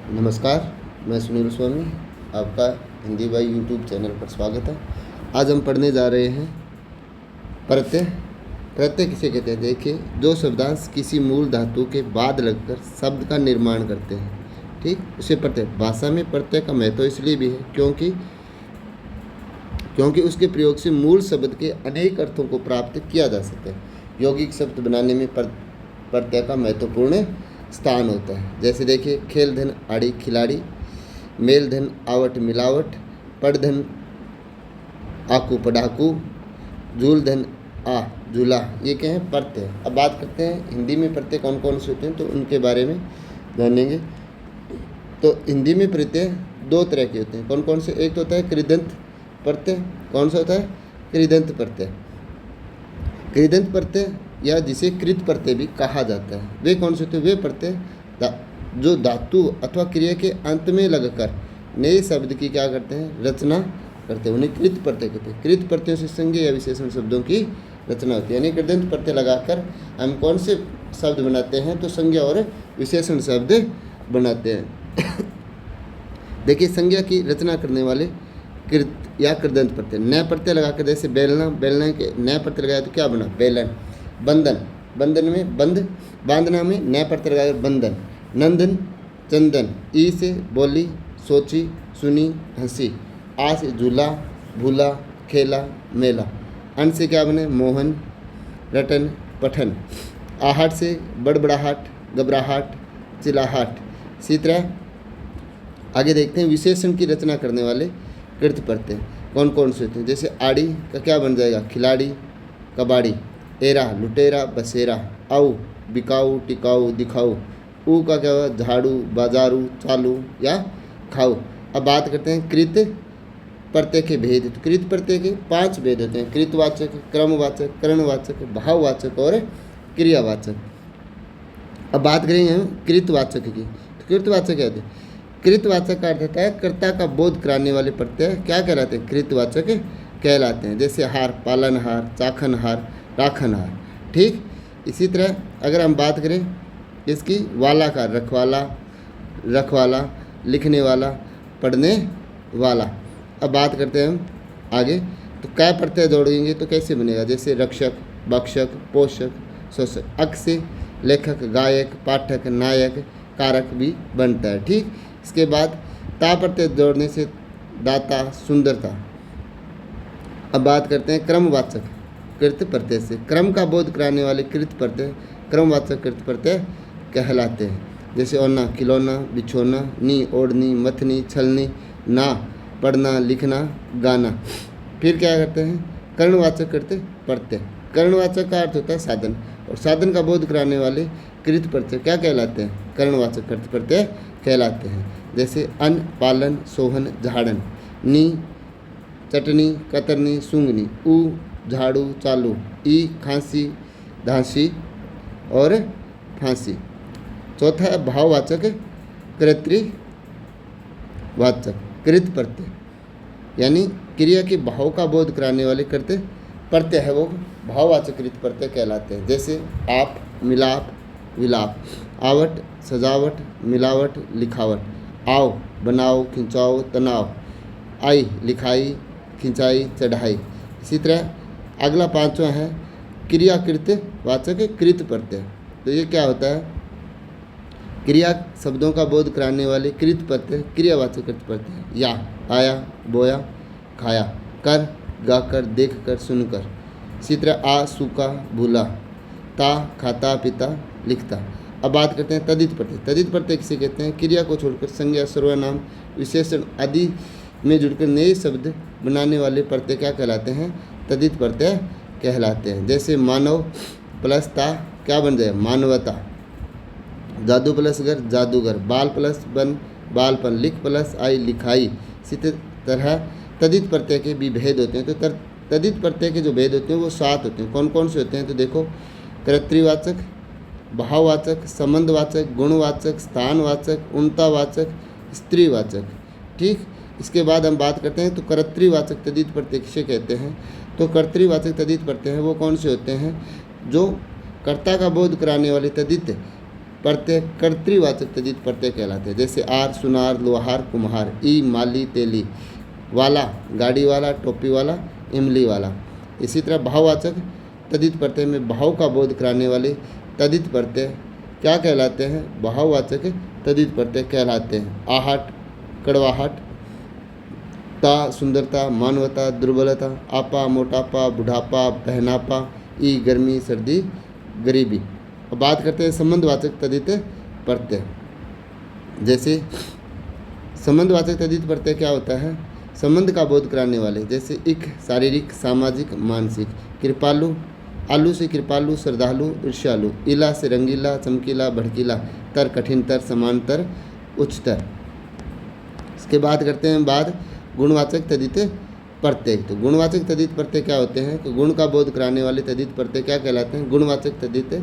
नमस्कार, मैं सुनील स्वामी, आपका हिंदी भाई यूट्यूब चैनल पर स्वागत है। आज हम पढ़ने जा रहे हैं प्रत्यय। प्रत्यय किसे कहते हैं? देखिए, जो शब्दांश किसी मूल धातु के बाद लगकर शब्द का निर्माण करते हैं, ठीक, उसे प्रत्यय। भाषा में प्रत्यय का महत्व इसलिए भी है क्योंकि उसके प्रयोग से मूल शब्द के अनेक अर्थों को प्राप्त किया जा सकता है। यौगिक शब्द बनाने में प्रत्यय का महत्वपूर्ण स्थान होता है। जैसे देखिए, खेल धन आड़ी खिलाड़ी, मेल धन आवट मिलावट, पढ़ धन आकू पढ़ाकू, झूल धन आ झूला, ये क्या है? प्रत्यय। अब बात करते हैं हिंदी में प्रत्यय कौन कौन से होते हैं, तो उनके बारे में जानेंगे। तो हिंदी में प्रत्यय दो तरह के होते हैं। कौन कौन से? एक तो होता है कृदंत प्रत्यय। कौन सा होता है? कृदंत प्रत्यय। कृदंत प्रत्यय या जिसे कृत प्रत्यय भी कहा जाता है, वे कौन से होते हैं? वे प्रत्यय जो धातु अथवा क्रिया के अंत में लगकर नए शब्द की क्या करते हैं? रचना करते हैं, उन्हें कृत प्रत्यय कहते हैं। कृत प्रत्ययों से संज्ञा या विशेषण शब्दों की रचना होती है। यानी कृदंत प्रत्यय लगाकर हम कौन से शब्द बनाते हैं? तो संज्ञा और विशेषण शब्द बनाते हैं। देखिए, संज्ञा की रचना करने वाले कृत या कृदंत प्रत्यय। नए प्रत्यय लगाकर, जैसे बेलना, बेलना के नए प्रत्यय लगाया तो क्या बना? बेलन। बंधन, बंधन में बंध, बांधना में नए प्रत्यय लगाकर बंधन। नंदन चंदन, ई से बोली सोची सुनी हंसी, आ से झूला भूला खेला मेला, अन से क्या बने? मोहन रटन पठन, आहट से बड़बड़ाहट घबराहट चिल्लाहट। इसी तरह आगे देखते हैं विशेषण की रचना करने वाले कृत प्रत्यय कौन कौन से होते हैं। जैसे आड़ी का क्या बन जाएगा? खिलाड़ी कबाड़ी, एरा लुटेरा बसेरा, आऊ बिकाऊ टिकाऊ दिखाऊ, ऊ का क्या हुआ? झाड़ू बाजारू चालू या खाऊ। अब बात करते हैं कृत प्रत्यय के भेद। तो कृत प्रत्यय के 5 भेद होते हैं: कृतवाचक, क्रमवाचक, करणवाचक, भाववाचक और क्रियावाचक। अब बात करेंगे हम कृतवाचक की। तो कृतवाचक क्या होते हैं? कृतवाचक का अर्थ होता है कर्ता का बोध कराने वाले प्रत्यय क्या कहलाते हैं? कृतवाचक कहलाते हैं। जैसे हार पालनहार, चाखनहार, राखनहार, ठीक। इसी तरह अगर हम बात करें इसकी, वाला का रखवाला, रखवाला, लिखने वाला, पढ़ने वाला। अब बात करते हैं हम आगे। तो कै प्रत्यय जोड़ेंगे तो कैसे बनेगा? जैसे रक्षक भक्षक पोषक शोषक। अक से लेखक गायक पाठक नायक कारक भी बनता है, ठीक। इसके बाद ता प्रत्यय जोड़ने से दाता सुंदरता। अब बात करते हैं क्रमवाचक कृत प्रत्यय से। क्रम का बोध कराने वाले कृत प्रत्यय क्रमवाचक कृत प्रत्यय कहलाते हैं। जैसे ओना खिलौना बिछोना, नी ओढ़नी मथनी छलनी, ना पढ़ना लिखना गाना। फिर क्या करते हैं? कर्णवाचक कृत प्रत्यय। कर्णवाचक का अर्थ होता है साधन, और साधन का बोध कराने वाले कृत प्रत्यय क्या कहलाते हैं? कर्णवाचक कृत प्रत्यय कहलाते हैं। जैसे अन्न पालन सोहन झाड़न, नी चटनी कतरनी सूंघनी, ऊ झाड़ू चालू, ई खांसी धांसी और फांसी। चौथा है भाववाचक कर्तृवाचक कृत प्रत्यय। यानी क्रिया के भाव का बोध कराने वाले कृत प्रत्यय है वो भाववाचक कृत प्रत्यय कहलाते हैं। जैसे आप मिलाप विलाप, आवट सजावट मिलावट लिखावट, आओ बनाओ खिंचाओ तनाव, आई लिखाई खिंचाई चढ़ाई। इसी तरह अगला 5वां है क्रियाकृत वाचक कृत प्रत्यय। तो ये क्या होता है? क्रिया शब्दों का बोध कराने वाले कृत प्रत्यय क्रियावाचक कृत प्रत्यय। या आया बोया खाया, कर गाकर देखकर सुनकर। इसी तरह आ सूखा भूला, ता खाता पिता लिखता। अब बात करते हैं तद्धित प्रत्यय। तद्धित प्रत्यय किसे कहते हैं? क्रिया को छोड़कर संज्ञा सर्वनाम विशेषण आदि में जुड़कर नए शब्द बनाने वाले प्रत्यय क्या कहलाते हैं? तद्धित प्रत्यय कहलाते हैं। जैसे मानव प्लस ता क्या बन जाए? मानवता। जादू प्लस घर जादूगर, बाल प्लस बन बालपन, लिख प्लस आई लिखाई। इसी तरह तद्धित प्रत्यय के भी भेद होते हैं। तो तद्धित प्रत्यय के जो भेद होते हैं वो 7 होते हैं। कौन कौन से होते हैं? तो देखो, कर्तृवाचक, भाववाचक, संबंधवाचक, गुणवाचक, स्थानवाचक, उन्नतावाचक, स्त्रीवाचक, ठीक। इसके बाद हम बात करते हैं तो कर्तृवाचक तद्धित प्रत्यय किसे कहते हैं? तो कर्तृवाचक तद्धित प्रत्यय हैं वो कौन से होते हैं? जो कर्ता का बोध कराने वाले तद्धित प्रत्यय कर्तृवाचक तद्धित प्रत्यय कहलाते हैं। जैसे आर सुनार, लोहार, कुम्हार। ई माली, तेली। वाला गाड़ी वाला, टोपी वाला, इमली वाला। इसी तरह भाववाचक तद्धित प्रत्यय में भाव का बोध कराने वाले तद्धित प्रत्यय क्या कहलाते हैं? भाववाचक तद्धित प्रत्यय कहलाते हैं। आहट कड़वाहट, ता सुंदरता, मानवता, दुर्बलता। आपा मोटापा, बुढ़ापा, बहनापा। ई गर्मी, सर्दी, गरीबी। अब बात करते हैं संबंधवाचक तद्धित प्रत्यय। जैसे संबंधवाचक तद्धित प्रत्यय क्या होता है? संबंध का बोध कराने वाले। जैसे इक शारीरिक, सामाजिक, मानसिक। कृपालु, आलू से कृपालु, श्रद्धालु, ईर्ष्यालु। इला से रंगीला, चमकीला, भड़कीला। तर कठिनतर, समांतर, उच्चतर। इसके बाद करते हैं गुणवाचक तद्धित प्रत्यय। तो गुणवाचक तद्धित प्रत्यय क्या होते हैं? तो गुण का बोध कराने वाले तद्धित प्रत्यय क्या कहलाते हैं? गुणवाचक तद्धित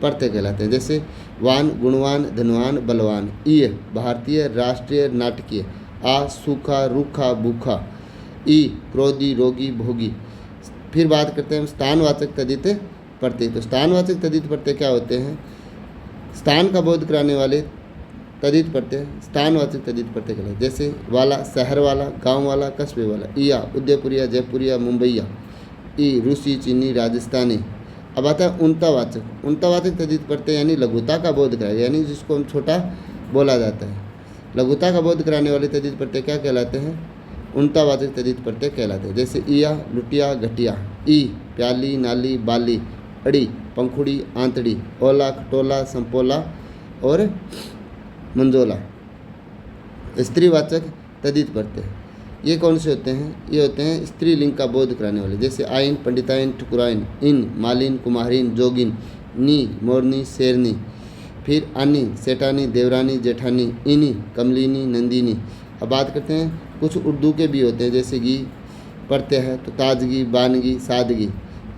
प्रत्यय कहलाते हैं। जैसे वान गुणवान, धनवान, बलवान। ईय भारतीय, राष्ट्रीय, नाटकीय। आ सूखा, रूखा, भूखा। ई क्रोधी, रोगी, भोगी। फिर बात करते हैं स्थानवाचक तद्धित प्रत्यय। तो स्थानवाचक तद्धित प्रत्यय क्या होते हैं? स्थान का बोध कराने वाले तद्धित प्रत्यय स्थानवाचक तद्धित प्रत्यय कहलाते हैं। जैसे वाला शहर वाला, गांव वाला, कस्बे वाला। ईया उदयपुरिया, जयपुरिया, मुंबईया। ई रूसी, चीनी, राजस्थानी। अब आता है उनतावाचक। उनतावाचक तद्धित प्रत्यय यानी लघुता का बोध कराए, यानी जिसको हम छोटा बोला जाता है। लघुता का बोध कराने वाले तद्धित प्रत्यय क्या कहलाते हैं? उनतावाचक तद्धित प्रत्यय कहलाते हैं। जैसे ईया लुटिया, घटिया। ई प्याली, नाली, बाली। अड़ी पंखुड़ी, आंतड़ी। ओला खटोला, संपोला और मंजोला। स्त्रीवाचक तद्धित प्रत्यय ये कौन से होते हैं? ये होते हैं स्त्रीलिंग का बोध कराने वाले। जैसे आइन पंडिताइन, ठुकुराइन। इन मालिन, कुम्हारिन, जोगिन। नी मोरनी, शेरनी। फिर आनी सेठानी, देवरानी, जेठानी। इनी कमलिनी, नंदिनी। अब बात करते हैं कुछ उर्दू के भी होते हैं। जैसे गी प्रत्यय है तो ताजगी, बानगी, सादगी।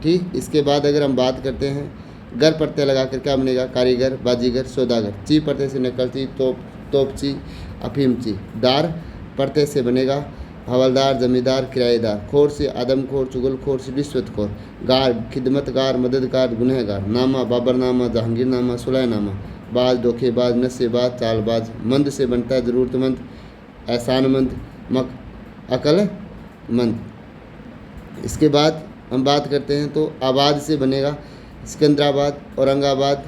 ठीक, इसके बाद अगर हम बात करते हैं गर प्रत्यय लगाकर क्या बनेगा? कारीगर, बाजीगर, सौदागर। ची प्रत्यय से निकलती तोपची, अफीमची। दार प्रत्यय से बनेगा हवलदार, जमींदार, किराएदार। खोर से आदमखोर, चुगलखोर, रिश्वतखोर। गार खिदमतगार, मददगार, गुनहगार। नामा बाबरनामा, जहांगीरनामा, सुलहनामा। बाज धोखेबाज, नशेबाज, चालबाज। मंद से बनता है ज़रूरतमंद, एहसानमंद, अकलमंद। इसके बाद हम बात करते हैं तो आबाद से बनेगा सिकंदराबाद, औरंगाबाद,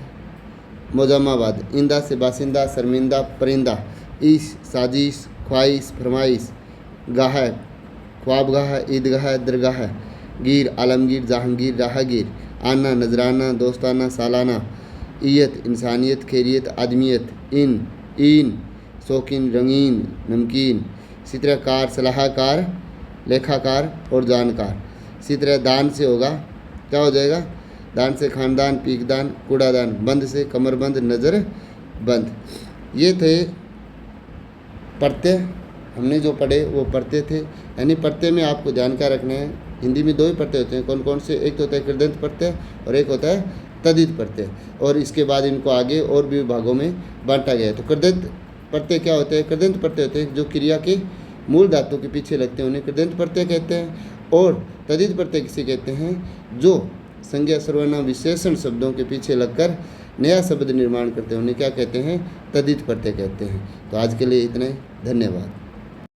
मोजामाबाद। इंदा से बासिंदा, शर्मिंदा, परिंदा। ईश साजिश, ख्वाहिश, फरमाइश। गाह ख्वाबगाह, ईदगाह, दरगाह। गिर आलमगीर, जहांगीर, राहगीर। आना नजराना, दोस्ताना, सालाना। ईयत इंसानियत, खैरियत, आदमियत। इन शौकीन, रंगीन, नमकीन। इसी तरह कार सलाहकार, लेखाकार और जानकार। इसी तरह दान से होगा क्या हो जाएगा? दान से खानदान, पीकदान, कूड़ादान। बंद से कमरबंद, नज़र बंद। ये थे प्रत्यय, हमने जो पढ़े वो प्रत्यय थे। यानी प्रत्यय में आपको ध्यान क्या रखना है? हिंदी में दो ही प्रत्यय होते हैं। कौन कौन से? एक तो होता है कृदंत प्रत्यय और एक होता है तद्धित प्रत्यय। और इसके बाद इनको आगे और भी विभागों में बांटा गया है। तो कृदंत प्रत्यय क्या होते हैं? कृदंत प्रत्यय होते हैं जो क्रिया के मूल धातु के पीछे लगते हैं, उन्हें कृदंत प्रत्यय कहते हैं। और तद्धित प्रत्यय किसे कहते हैं? जो संज्ञा, सर्वनाम, विशेषण शब्दों के पीछे लगकर नया शब्द निर्माण करते हैं, उन्हें क्या कहते हैं? तद्धित प्रत्यय कहते हैं। तो आज के लिए इतना ही, धन्यवाद।